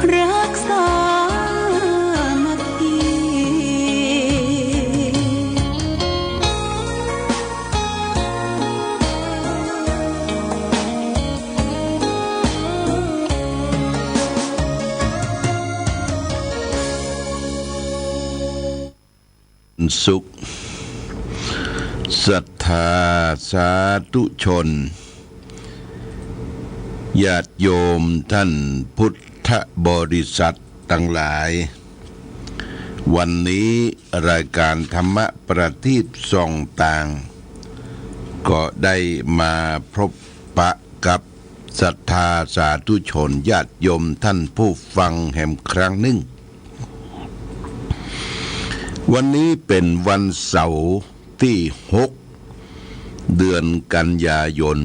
รักษามัคคีสุขศรัทธาสาธุชนญาติโยมท่านพุทธบริษัททั้งหลายวันนี้รายการธรรมะประทีปส่องต่างก็ได้มาพบปะกับศรัทธาสาธุชนญาติโยมท่านผู้ฟังแห่งครั้งหนึ่งวันนี้เป็นวันเสาร์ที่6เดือนกันยายน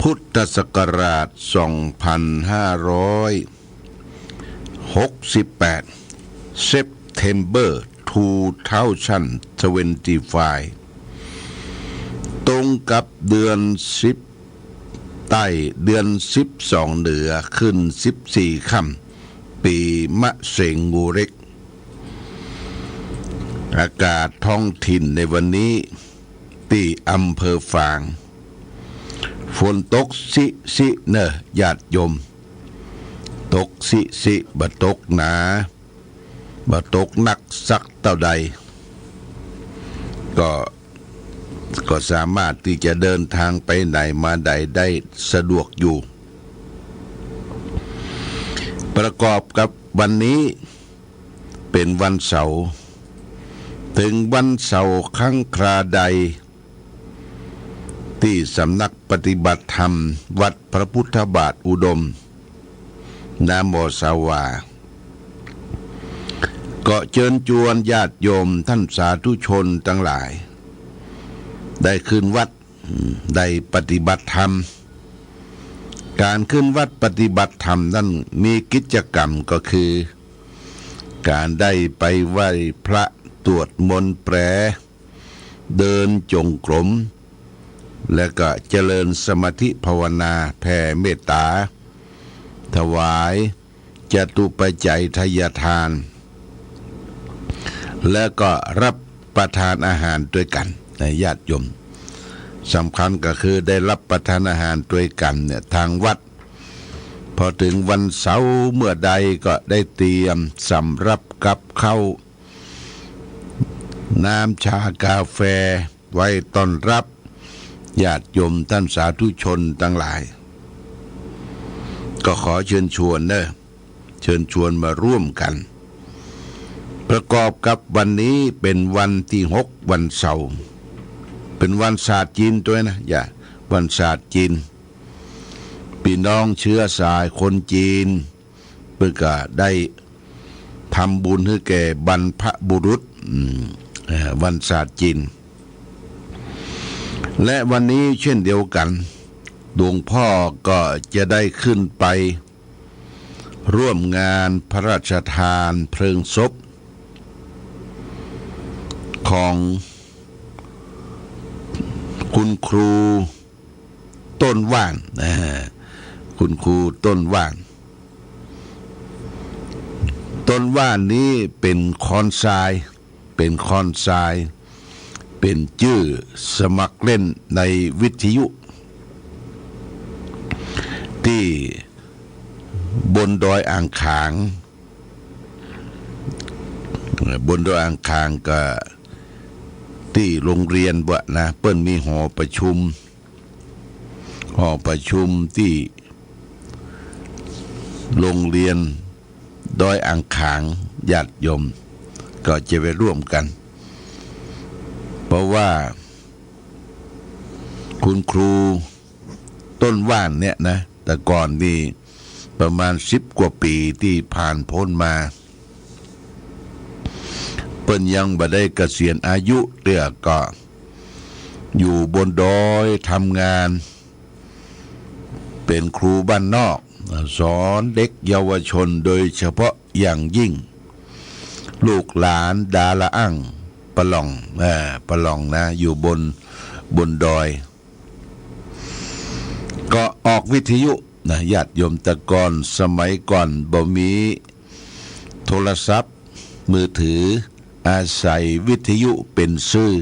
พุทธศักราช2568 September 2025 ตรงกับเดือน10ใต้เดือน12เหนือขึ้น14ค่ำปีมะเสงงูเร็กอากาศท้องถิ่นในวันนี้ที่อำเภอฝางฝนตกสิเนอะญาติโยมตกสิบ่ตกหนาบ่ตกหนักสักเท่าใดก็สามารถที่จะเดินทางไปไหนมาใดได้สะดวกอยู่ประกอบกับวันนี้เป็นวันเสาร์ถึงวันเสาร์ครั้งคราใดที่สำนักปฏิบัติธรรมวัดพระพุทธบาทอุดมนาโมสาวาก็เชิญชวนญาติโยมท่านสาธุชนทั้งหลายได้ขึ้นวัดได้ปฏิบัติธรรมการขึ้นวัดปฏิบัติธรรมนั้นมีกิจกรรมก็คือการได้ไปไหว้พระตรวจมนต์แปรเดินจงกรมและก็เจริญสมาธิภาวนาแผ่เมตตาถวายจตุปัจจัยทายทานและก็รับประทานอาหารด้วยกันในญาติโยมสำคัญก็คือได้รับประทานอาหารด้วยกันเนี่ยทางวัดพอถึงวันเสาร์เมื่อใดก็ได้เตรียมสำรับกับข้าวน้ำชากาแฟไว้ต้อนรับญาติโยมท่านสาธุชนทั้งหลายก็ขอเชิญชวนมาร่วมกันประกอบกับวันนี้เป็นวันที่6วันเสาร์เป็นวันศาสตร์จีนด้วยนะวันศาสตร์จีนพี่น้องเชื้อสายคนจีนเพื่อก็ได้ทำบุญให้แก่บรรพบุรุษวันศาสตร์จีนและวันนี้เช่นเดียวกันหลวงพ่อก็จะได้ขึ้นไปร่วมงานพระราชทานเพลิงศพของคุณครูต้นว่านคุณครูต้นว่านนี้เป็นคอนทรายเป็นชื่อสมัครเล่นในวิทยุที่บนดอยอ่างขางก็ที่โรงเรียนบ่นะเปิ้นมีหอประชุมที่โรงเรียนดอยอ่างขางญาติโยมก็จะไปร่วมกันเพราะว่าคุณครูต้นว่านเนี่ยนะแต่ก่อนนี่ประมาณ10 กว่าปีที่ผ่านพ้นมาเปิ้นยังบ่ได้เกษียณอายุเรื่อก็อยู่บนดอยทำงานเป็นครูบ้านนอกสอนเด็กเยาวชนโดยเฉพาะอย่างยิ่งลูกหลานดาละอั่งปะหล่องนะอยู่บนดอยก็ออกวิทยุ นะญาติโยมแตะกอนสมัยก่อนบ่มีโทรศัพท์มือถืออาศัยวิทยุเป็นสื่อ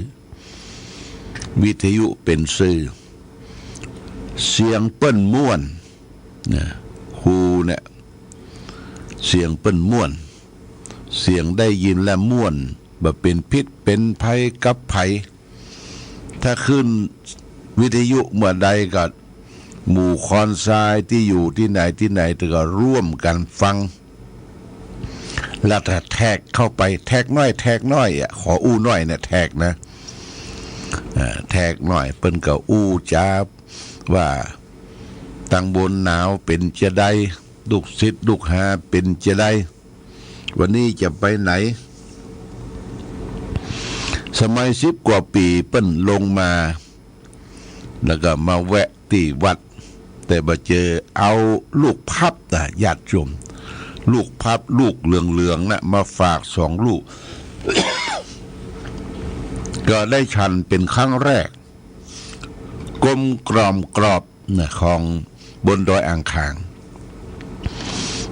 วิทยุเป็นสื่อเสียงเปิ้นม่วนนะฮูเนี่ยเสียงเปิ้นม่วนเสียงได้ยินและม่วนบ่เป็นพิษเป็นภัยกับภัยถ้าขึ้นวิทยุเมื่อใดก็หมู่คอนทรายที่อยู่ที่ไหนก็ร่วมกันฟังแล้วถ้าแทกเข้าไปแทกน้อยอ่ะขออู้น้อยเนี่ยแทกนะแทกน้อยเปิ้นก็อู้จ้าว่าตังบนหนาวเป็นจะได้ลูกศิษย์ลูกหาเป็นจะได้วันนี้จะไปไหนสมัย10 กว่าปีเปิ้นลงมาแล้วก็มาแวะที่วัดแต่มาเจอเอาลูกพับนะญาติโยมลูกพับลูกเหลืองๆนะมาฝาก2 ลูก ก็ได้ฉันเป็นครั้งแรกกลมกล่อมกรอบนะของบนดอยอ่างขาง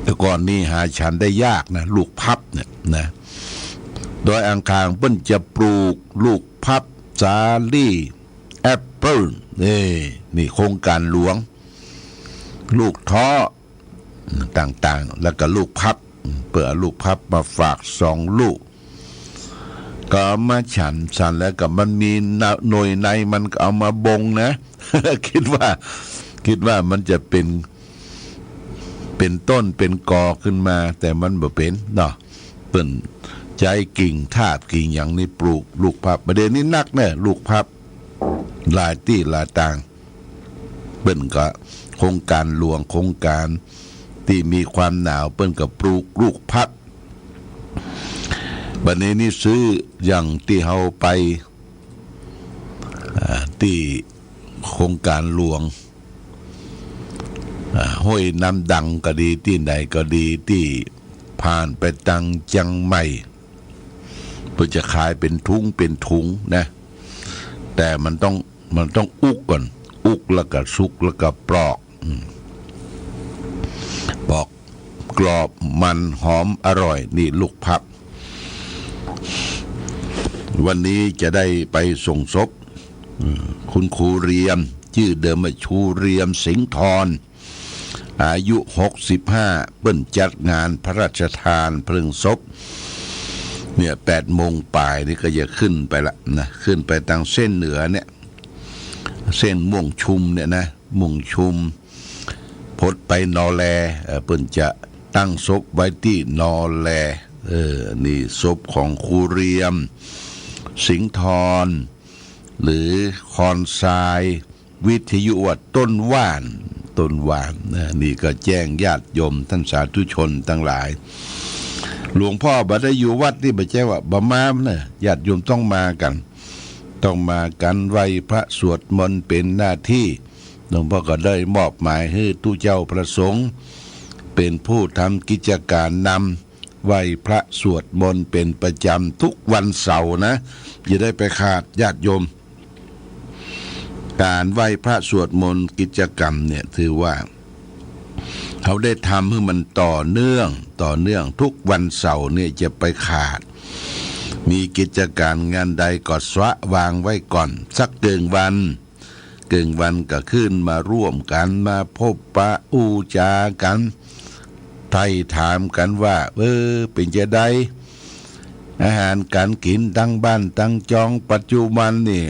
แต่ก่อนนี้หาฉันได้ยากนะลูกพับเนี่ยนะดอยอ่างขางเปิ้นจะปลูกลูกพับสาลี่แอปเปิ้ลนี่โครงการหลวงลูกท้อต่างๆแล้วก็ลูกพับเปิดลูกพับมาฝาก2 ลูกก็มาฉันแล้วก็มันมีหน่วยในมันก็เอามาบงนะ คิดว่ามันจะเป็นต้นเป็นกอขึ้นมาแต่มันบ่เป็นเนาะเปิ้นใจกิ่งทาบกิ่งอย่างนี้ปลูกลูกพับประเด็นนี้นักแน่ลูกพับหลายที่หลายต่างเปิ้นก็โครงการหลวงโครงการที่มีความหนาวเปิ้นก็ปลูกลูกพับบัดนี้นี่ซื้ออย่างที่เฮาไปที่โครงการหลวงห้วยน้ำดังก็ดีที่ไหนก็ดีที่ผ่านไปตังจังใหม่เพื่อจะขายเป็นถุงนะแต่มันต้องอุกก่อนอุกแล้วก็สุกแล้วก็ปลอกกรอบมันหอมอร่อยนี่ลูกพับวันนี้จะได้ไปส่งศพคุณครูเรียมชื่อเดิมว่าชูเรียมสิงห์ทรอายุ65เปิ้นจัดงานพระราชทานเพลิงศพเนี่ย8 โมงป่ายนี่ก็จะขึ้นไปละนะขึ้นไปทางเส้นเหนือเนี่ยเส้นม่วงชุมเนี่ยนะม่วงชุมพดไปนอแลเปิ้นจะตั้งศพไว้ที่นอแลนี่ศพของครูเรียมสิงห์ทรหรือคอนทรายวิทยุวัดต้นว่านนี่ก็แจ้งญาติโยมท่านสาธุชนทั้งหลายหลวงพ่อบ่ได้อยู่วัดนี่บ่ใช่ว่าบ่มานะญาติโยมต้องมากันไหว้พระสวดมนต์เป็นหน้าที่หลวงพ่อก็ได้มอบหมายให้ตู้เจ้าประสงค์เป็นผู้ทำกิจการนำไหว้พระสวดมนต์เป็นประจำทุกวันเสาร์นะอย่าได้ไปขาดญาติโยมการไหว้พระสวดมนต์กิจกรรมเนี่ยถือว่าเขาได้ทำให้มันต่อเนื่องทุกวันเสาร์เนี่ยจะไปขาดมีกิจการงานใดก็สวะวางไว้ก่อนสักเกินวันก็ขึ้นมาร่วมกันมาพบปะอูจากันไถ่ถามกันว่าเป็นจะได้อาหารการกินตั้งบ้านตั้งจองปัจจุบันนี่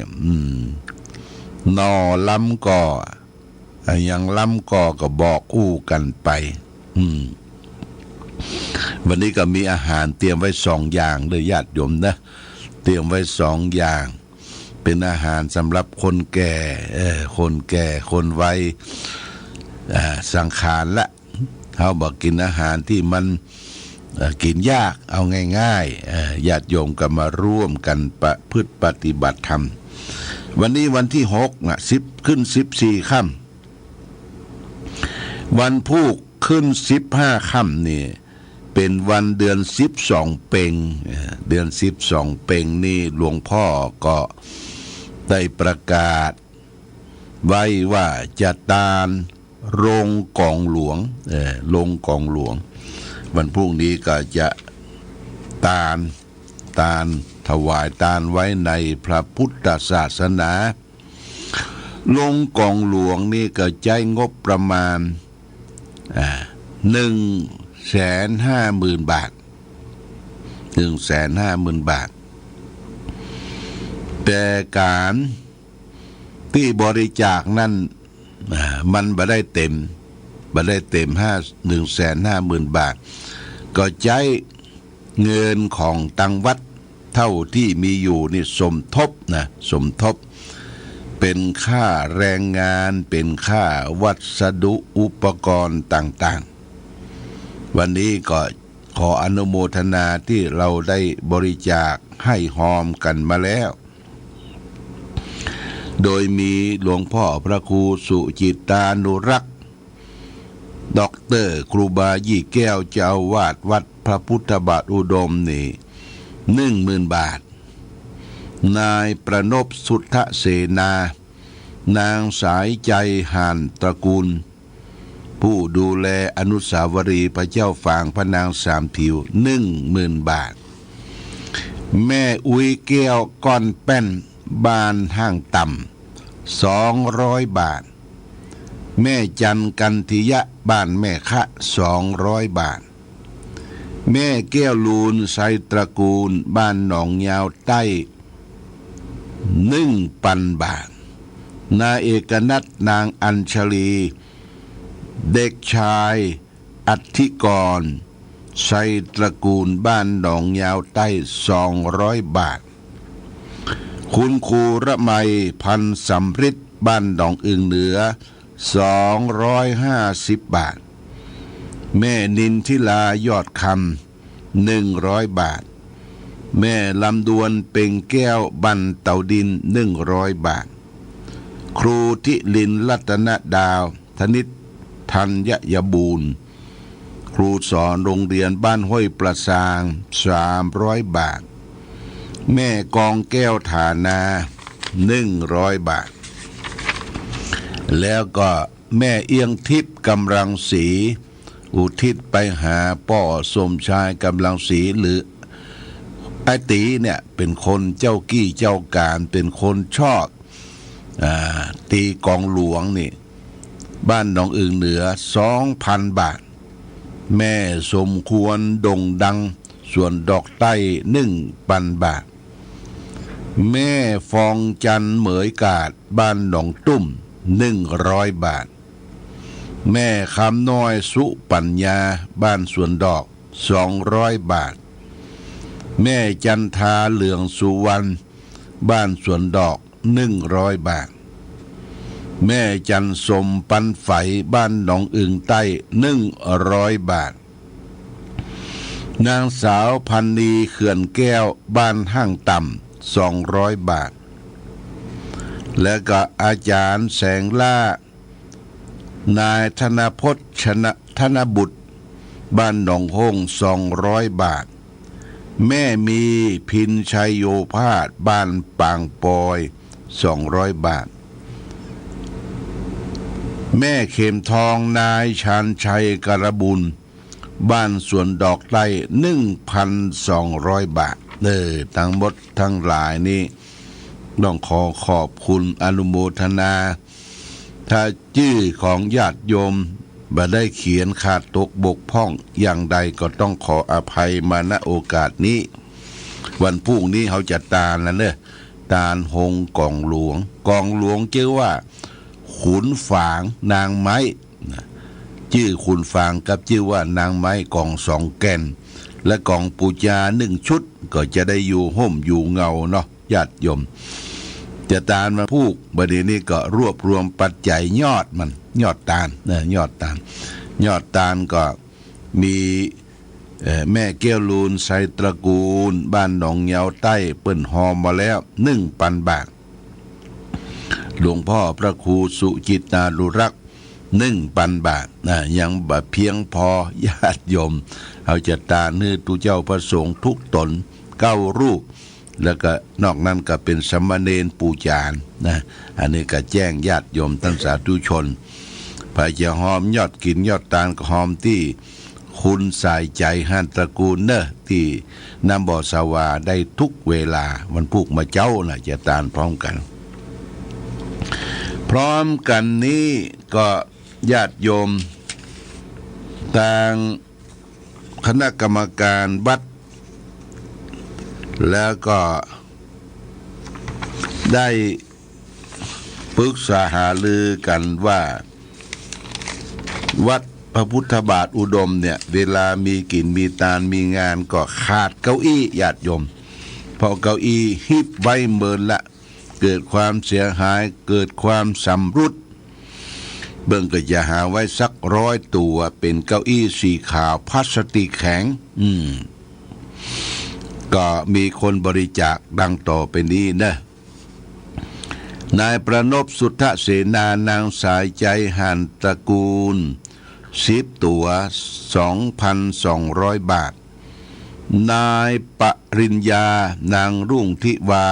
นอล้ำก่ออย่างล้ำก่อก็บอกอู้กันไปวันนี้ก็มีอาหารเตรียมไว้2 อย่างเลยญาติโยมนะเตรียมไว้2 อย่างเป็นอาหารสำหรับคนแก่คนวัยสังขารละเขาบอกกินอาหารที่มันกินยากเอาง่ายๆญาติโยมก็มาร่วมกันประพฤติปฏิบัติธรรมวันนี้วันที่6นะ10ขึ้น14ค่ำวันพุธขึ้น15ค่ำนี่เป็นวันเดือน12เพ็งเดือน12เพ็งนี่หลวงพ่อก็ได้ประกาศไว้ว่าจะตาน โรงกองหลวงโรงกองหลวงวันพรุ่งนี้ก็จะตานถวายตานไว้ในพระพุทธศาสนาโรงกองหลวงนี่ก็ใช้งบประมาณ150,000 บาท150,000 บาทแต่การที่บริจาคนั้นมันบ่ได้เต็ม150,000 บาทก็ใช้เงินของตังวัดเท่าที่มีอยู่นี่สมทบเป็นค่าแรงงานเป็นค่าวัสดุอุปกรณ์ต่างๆวันนี้ก็ขออนุโมทนาที่เราได้บริจาคให้หอมกันมาแล้วโดยมีหลวงพ่อพระครูสุจิตานุรักษ์ด็อกเตอร์ครูบายี่แก้วเจ้าอาวาสวัดพระพุทธบาทอุดมนี่10,000 บาทนายประนพสุทธเสนานางสายใจห่านตระกูลผู้ดูแลอนุสาวรีย์พระเจ้าฝางพระนางสามผิว10,000 บาทแม่อุ้ยแก้วก้อนแป้นบ้านห้างต่ำ200 บาทแม่จันกันทิยะบ้านแม่คะ200 บาทแม่แก้วลูนไซตระกูลบ้านหนองยาวใต้1,000 บาทนายเอกนัทนางอัญชลีเด็กชายอธิกรไซตระกูลบ้านหนองยาวใต้200 บาทคุณครูระไมพันสำริดบ้านหนองอึ่งเหนือ250 บาทแม่นินทิลายอดคำ100 บาทแม่ลำดวนเป่งแก้วบันเต่าดิน100 บาทครูทิลินรัตนดาวธนิตธัญยบูรณ์ครูสอนโรงเรียนบ้านห้วยประสาง300 บาทแม่กองแก้วฐานา100 บาทแล้วก็แม่เอียงทิพย์กำลังศรีอุทิศไปหาป่อสมชายกำลังศรีหรือไอ้ตีเนี่ยเป็นคนเจ้ากี้เจ้าการเป็นคนชอบตีกองหลวงนี่บ้านหนองอึ่งเหนือ 2,000 บาทแม่สมควรดงดังส่วนดอกใต้ 1,000 บาทแม่ฟองจันเหมยกาดบ้านหนองตุ้ม100 บาทแม่คำน้อยสุปัญญาบ้านสวนดอก200 บาทแม่จันทาเหลืองสุวรรณบ้านสวนดอก100 บาทแม่จันสมปันไฝบ้านหนองอึ่งใต้100 บาทนางสาวพันนีเขื่อนแก้วบ้านห้างต่ำ200 บาทและก็อาจารย์แสงล่านายธนพจน์ชนะธนบุตรบ้านหนองฮง200 บาทแม่มีพินชัยโยภาสบ้านปางปอย200 บาทแม่เข็มทองนายชาญชัยกระบุญบ้านสวนดอกไต้ 1,200 บาททั้งหมดทั้งหลายนี้ต้องขอบคุณอนุโมทนาถ้าชื่อของญาติโยมบ่ได้เขียนขาดตกบกพร่องอย่างใดก็ต้องขออภัยมาณโอกาสนี้วันพรุ่งนี้เขาจะตาลแล้วเนอะตาลหงกองหลวงชื่อว่าขุนฝางนางไม้ชื่อขุนฝางกับชื่อว่านางไม้กอง2 แก่นและกองปูจา1 ชุดก็จะได้อยู่ห่มอยู่เงาเนาะญาติโยมจะตาลมาพูกบัดนี้ก็รวบรวมปัจจัยยอดตาลยอดตาลก็มีแม่แก้วลูนไซตระกูลบ้านหนองยาวใต้เปิ้นหอมมาแล้ว 1,000 บาทหลวงพ่อพระครูสุจิตานุรักษ์ 1,000 บาทยังบ่เพียงพอญาติโยมเอาจะตานื้อตุเจ้าพระสงฆ์ทุกตน9 รูปแล้วก็นอกนั้นก็เป็นสมณเณรปูจานอันนี้ก็แจ้งญาติโยมท่านสาธุชน พระจะหอมยอดกินยอดตาลก็หอมที่คุณสายใจหันตระกูลเนอะที่นำบ่อสาวาได้ทุกเวลาวันพุกมาเจ้าน่ะจะตาลพร้อมกันพร้อมกันนี้ก็ญาติโยมทางคณะกรรมการวัดแล้วก็ได้ปรึกษาหารือกันว่าวัดพระพุทธบาทอุดมเนี่ยเวลามีกินมีตาลมีงานก็ขาดเก้าอี้ญาติโยมเพราะเก้าอี้ฮิบไว้เมินละเกิดความเสียหายเกิดความสำรุดเบิ่งก็จะหาไว้สัก100 ตัวเป็นเก้าอี้สีขาวพลาสติกแข็งก็มีคนบริจาคดังต่อไปนี้นะนายประนพสุทธเสนานางสายใจหันตระกูล10 ตัว 2,200 บาทนายปริญญานางรุ่งทิวา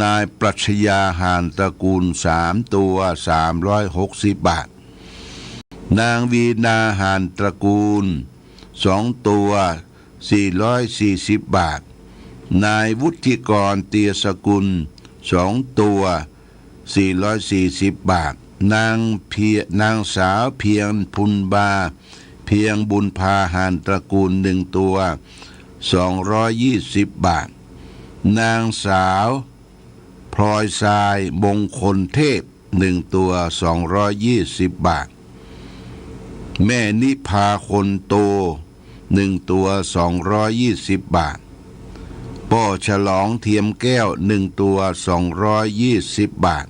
นายปรัชญาหานตระกูล3 ตัว 360 บาทนางวีนาหานตระกูล2 ตัว 440 บาทนายวุฒิกรเตียสกุล2 ตัว 440 บาทนางสาวเพียงพุนบาเพียงบุญพาหานตระกูล1 ตัว 220 บาทนางสาวพลอยทรายมงคลเทพ1 ตัว 220 บาทแม่นิพาคนโต1 ตัว 220 บาทป่อฉลองเทียมแก้ว1 ตัว 220 บาท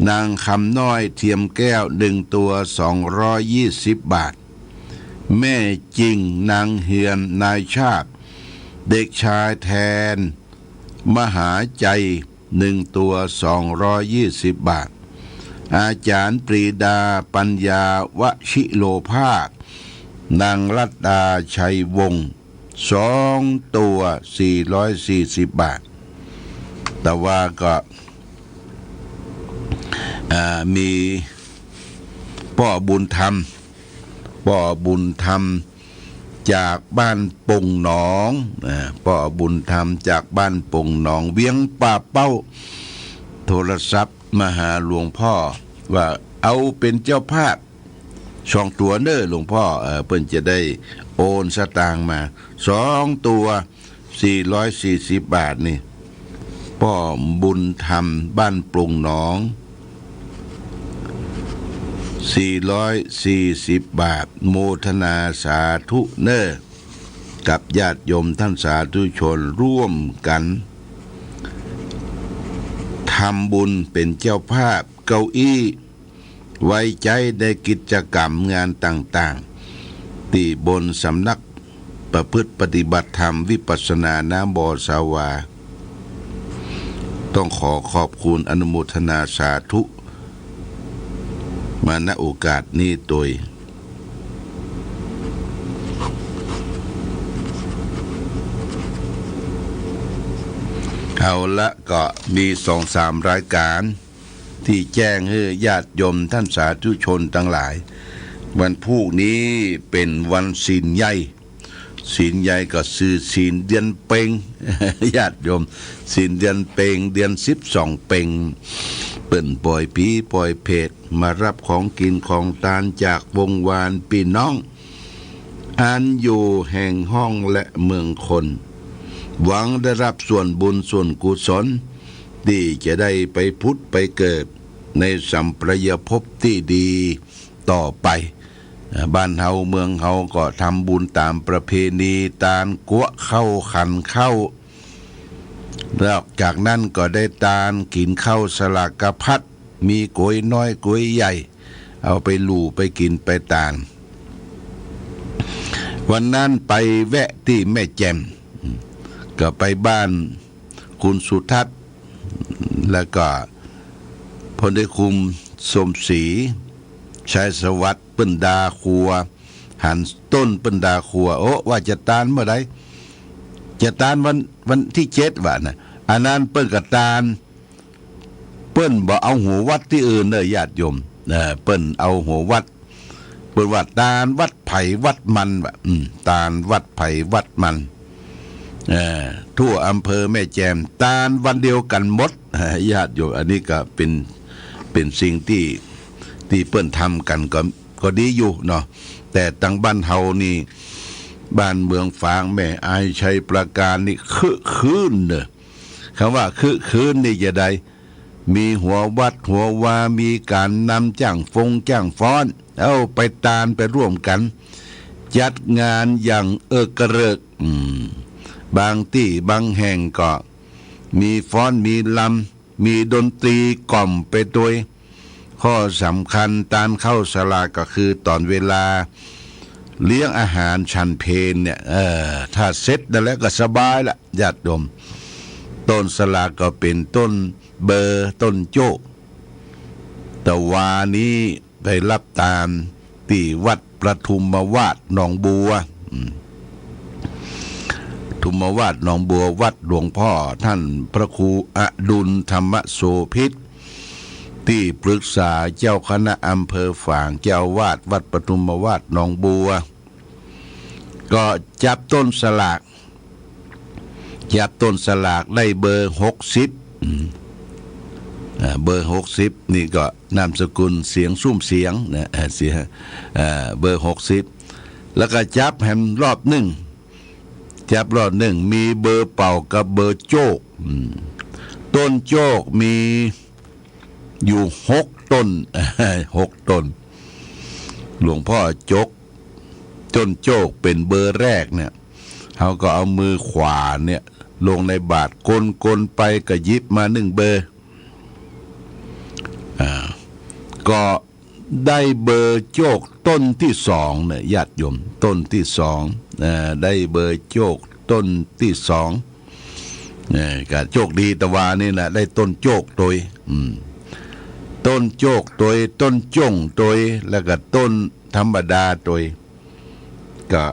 นางคำน้อยเทียมแก้ว1 ตัว 220 บาทแม่จริงนางเฮียนนายชาติเด็กชายแทนมหาใจ1 ตัว 220 บาทอาจารย์ปรีดาปัญญาวชิโลภาคนางรัตดาชัยวงศ์2 ตัว 440 บาทแต่ว่าก็มีพ่อบุญธรรมจากบ้านปงหนองพ่อบุญธรรมจากบ้านปงหนองเวียงป่าเป้าโทรศัพท์มาหาหลวงพ่อว่าเอาเป็นเจ้าภาพ2 ตัวเน้อหลวงพ่อเพิ่นจะได้โอนสตางค์มา2 ตัว 440 บาทนี่พ่อบุญธรรมบ้านปงหนอง440 บาทโมทนาสาธุเนอกับญาติโยมท่านสาธุชนร่วมกันทำบุญเป็นเจ้าภาพเก้าอี้ไว้ใจในกิจกรรมงานต่างๆที่บนสำนักประพฤติปฏิบัติธรรมวิปัสสนาน้ำบ่อสาวาต้องขอขอบคุณอนุโมทนาสาธุมาณโอกาสนี้โดยเอาละก็มี2-3 รายการที่แจ้งให้ญาติโยมท่านสาธุชนทั้งหลายวันพรุ่งนี้เป็นวันศีลใหญ่ก็คือศีลเดือนเพ็งญาติโยมศีลเดือนเพ็งเดือน12 เพ็งเปิ่นปล่อยผีปล่อยเพศมารับของกินของทานจากวงวานพี่น้องอันอยู่แห่งห้องและเมืองคนหวังได้รับส่วนบุญส่วนกุศลที่จะได้ไปพุทธไปเกิดในสัมปรายภพที่ดีต่อไปบ้านเฮาเมืองเฮาก็ทำบุญตามประเพณีตานกัวเข้าขันเข้าแล้วจากนั้นก็ได้ตานกินข้าวสลากกะพัดมีกล้วยน้อยกล้วยใหญ่เอาไปลู่ไปกินไปตานวันนั้นไปแวะที่แม่แจ่มก็ไปบ้านคุณสุทัศน์แล้วก็พลได้คุมสมศรีชัยสวัสดิ์เปิ้นดาครัวหันต้นเปิ้นดาครัวโอ้ว่าจะตานเมื่อไรจะตานวันที่7ว่านะอันนั้นเปิ้นก็ตานเปิ้นบ่เอาหัววัดที่อื่นเด้อญาติโยม เปิ้นเอาหัววัดเปิ้นว่าตาลวัดไผ่วัดมันแบบตาลวัดไผ่วัดมันทั่วอำเภอแม่แจ่มตาลวันเดียวกันหมดญาติโยมอันนี้ก็เป็นสิ่งที่เปิ้นทำกันก็ดีอยู่เนาะแต่ตั้งบ้านเฮานี่บ้านเมืองฝางแม่อายชัยประการนี่คืนเนอะคำว่าคืนนี่จะได้มีหัววัดหัววามีการนำจ้างฟ้อนเอาไปตาลไปร่วมกันจัดงานอย่างกระเริกบางที่บางแห่งก็มีฟ้อนมีลำมีดนตรีกล่อมไปด้วยข้อสำคัญตานเข้าศาลาก็คือตอนเวลาเลี้ยงอาหารชันเพลเนี่ยถ้าเสร็จแล้วก็สบายละญาติโยมต้นสลากก็เป็นต้นเบอร์ต้นโจ้แต่วานี้ได้รับตามที่วัดประทุมวาดหนองบัวทุมวาดหนองบัววัดหลวงพ่อท่านพระครูอดุลธรรมโสภิตที่ปรึกษาเจ้าคณะอำเภอฝางเจ้าวาดวัดปทุมวาดหนองบัวก็จับต้นสลากได้เบอร์60เบอร์60นี่ก็นามสกุลเสียงซุ่มเสียงนะเบอร์60แล้วก็จับแฮมรอบหนึ่งมีเบอร์เป่ากับเบอร์โจกต้นโจกมีอยู่6 ต้น6 ต้นหลวงพ่อจกต้นโจกเป็นเบอร์แรกเนี่ยเขาก็เอามือขวาเนี่ยลงในบาทกลไปก็ยิบมา1 เบอร์ก็ได้เบอร์โจกต้นที่2เนี่ยญาติโยมต้นที่2ได้เบอร์โจกต้นที่2ก็โจกดีตะวานี่แหละได้ต้นโจกโดยต้นโจกโดยต้นจ้งโดยแล้วก็ต้นธรรมดาโดยก็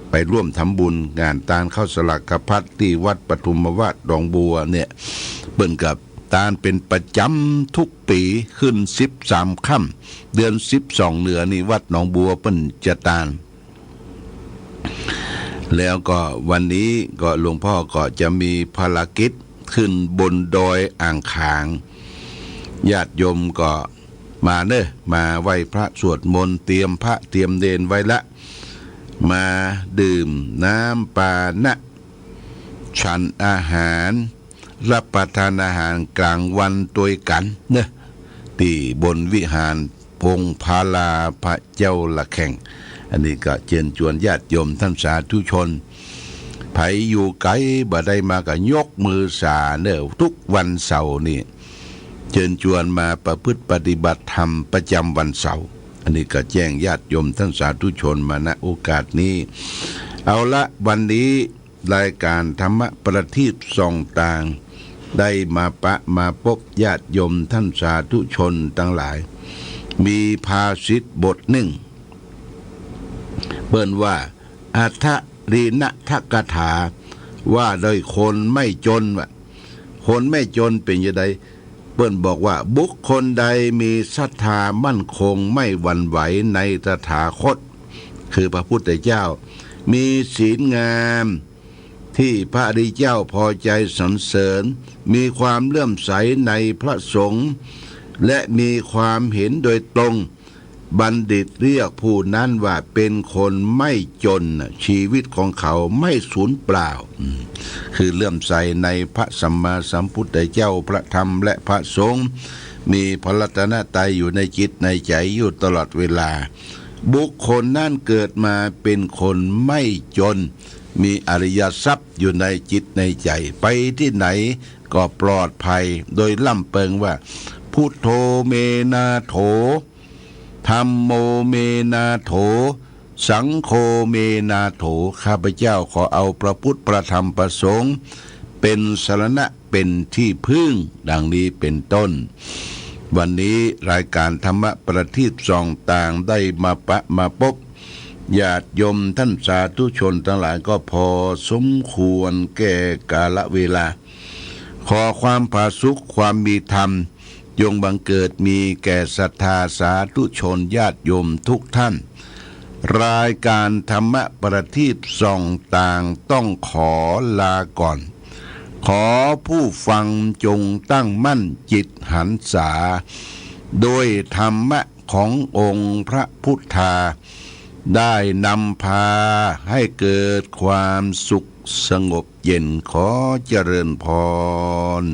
ไปร่วมทำบุญงานตาลเข้าสลักกพัดที่วัดปทุมวาดหนองบัวเนี่ยเปิ้นกับตาลเป็นประจำทุกปีขึ้น13 ค่ำเดือน12เหนือนี่วัดหนองบัวเปิ้นจะตาลแล้วก็วันนี้ก็หลวงพ่อก็จะมีภารกิจขึ้นบนดอยอ่างขางญาติโยมก็มาเนอะมาไหว้พระสวดมนต์เตรียมพระเตรียมเดนไว้ละมาดื่มน้ำปานะฉันอาหารรับประทานอาหารกลางวันตัวกันเนอะที่บนวิหารพงพาลาพระเจ้าละแข่งอันนี้ก็เชิญชวนญาติโยมท่านสาธุชนไผอยู่ไกลบ่ได้มาก็ยกมือสาเนอะทุกวันเสาร์นี่เชิญชวนมาประพฤติปฏิบัติธรรมประจำวันเสาร์อันนี้ก็แจ้งญาติโยมท่านสาธุชนมาณโอกาสนี้เอาละวันนี้รายการธรรมประทีปส่องต่างได้มาพบญาติโยมท่านสาธุชนทั้งหลายมีภาษิตบทหนึ่งเปิ้นว่าอัฏฐรีณทักกถาว่าโดยคนไม่จนว่าคนไม่จนเป็นยังไงเปิ้นบอกว่าบุคคลใดมีศรัทธามั่นคงไม่หวั่นไหวในตถาคตคือพระพุทธเจ้ามีศีลงามที่พระอริยเจ้าพอใจสรรเสริญมีความเลื่อมใสในพระสงฆ์และมีความเห็นโดยตรงบัณฑิตเรียกผู้นั้นว่าเป็นคนไม่จนชีวิตของเขาไม่สูญเปล่าคือเลื่อมใสในพระสัมมาสัมพุทธเจ้าพระธรรมและพระสงฆ์มีพระรัตนตรัยอยู่ในจิตในใจอยู่ตลอดเวลาบุคคลนั้นเกิดมาเป็นคนไม่จนมีอริยทรัพย์อยู่ในจิตในใจไปที่ไหนก็ปลอดภัยโดยล่ำเปิงว่าพุทโธเมนาโถธัมโมเมนาโถสังโฆเมนาโถข้าพเจ้าขอเอาพระพุทธพระธรรมพระสงฆ์เป็นสรณะเป็นที่พึ่งดังนี้เป็นต้นวันนี้รายการธรรมประทีปส่องต่างได้มาพบญาติโยมท่านสาธุชนทั้งหลายก็พอสมควรแก่กาลเวลาขอความผาสุกความมีธรรม ยงบังเกิดมีแก่ศรัทธาสาธุชนญาติโยมทุกท่าน รายการธรรมประทีปส่องต่างต้องขอลาก่อน ขอผู้ฟังจงตั้งมั่นจิตหันษาโดยธรรมะขององค์พระพุทธาได้นำพาให้เกิดความสุขสงบเย็นขอเจริญพร